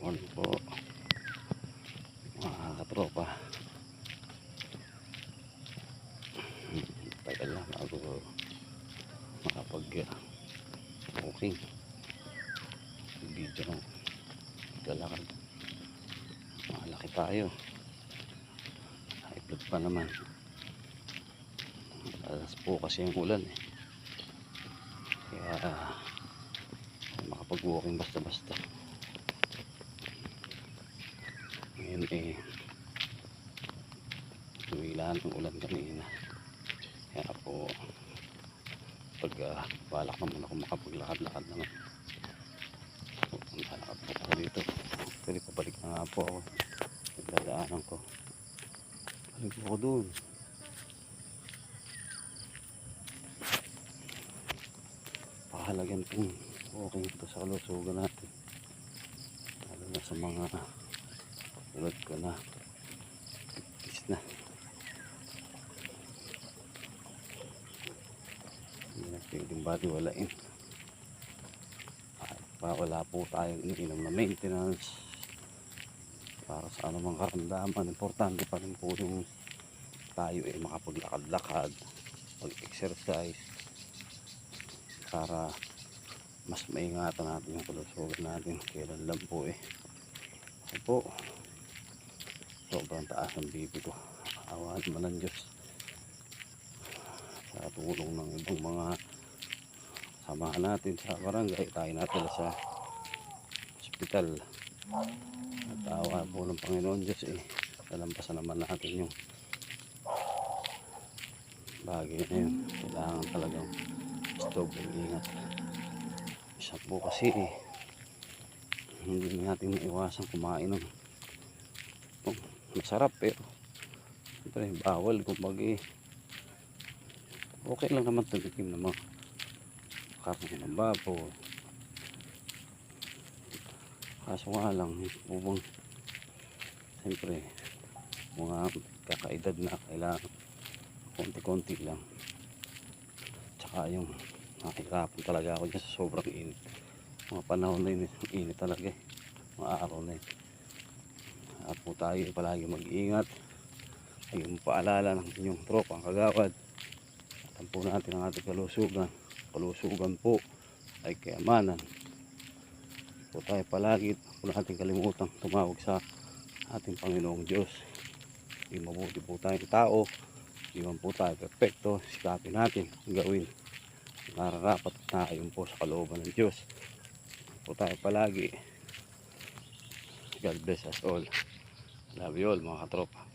Morning po mga katropa. Tagal lang bago makapag walking video ng lalakad. Malaki tayo, high blood pa naman. Alas po kasi yung ulan kaya makapag walking basta basta. Ngayon tumilaan ng ulan kanina, kaya po pag balak naman ako makapaglakad-lakad naman, lalakad po ako dito. Pwede pabalik na nga po ako, nagdadaanan ko, balik po ako doon. Pahalagyan pong walking ito sa kalusugan natin, lalo na sa mga tulad ko na tigtis na. Hindi na pwedeng baliwalain. Wala po tayong iniinom na maintenance para sa anumang karamdaman. Importante pa rin po yung tayo makapaglakad-lakad, mag-exercise para mas maingatan natin yung kalusugan natin. Kailan lang po kasi po sobrang taas ng BP ko. Awan naman ng Diyos, sa tulong ng ibang mga samahan natin sa barangay, tayo natin sa hospital. At awa po ng Panginoon Diyos, nalampasan naman natin yung bagay na yun. Kailangan talagang sobrang ingat. Isa po kasi hindi natin maiwasan kumain ng masarap, pero siyempre bawal. Kumbaga okay lang naman tumikim ng mga karne ng baboy, kaso nga lang ubang siyempre mga kakaedad na kailangan konti-konti lang. Tsaka yung nakahirapan talaga ako dyan sa sobrang init. Mga panahon na yun, init talaga mga araw na yun. At po tayo palagi mag-iingat. Ayun, paalala ng inyong tropa ang kagawad. At po natin ang ating kalusugan. Kalusugan po ay kayamanan. Po tayo palagi, po natin kalimutang tumawag sa ating Panginoong Diyos. Hindi mabuti po tayong tao, hindi man po tayo perfecto. Sikapin natin gawin nararapat na ayon po sa kalooban ng Diyos. Po tayo palagi. God bless us all. Love you all mga katropa.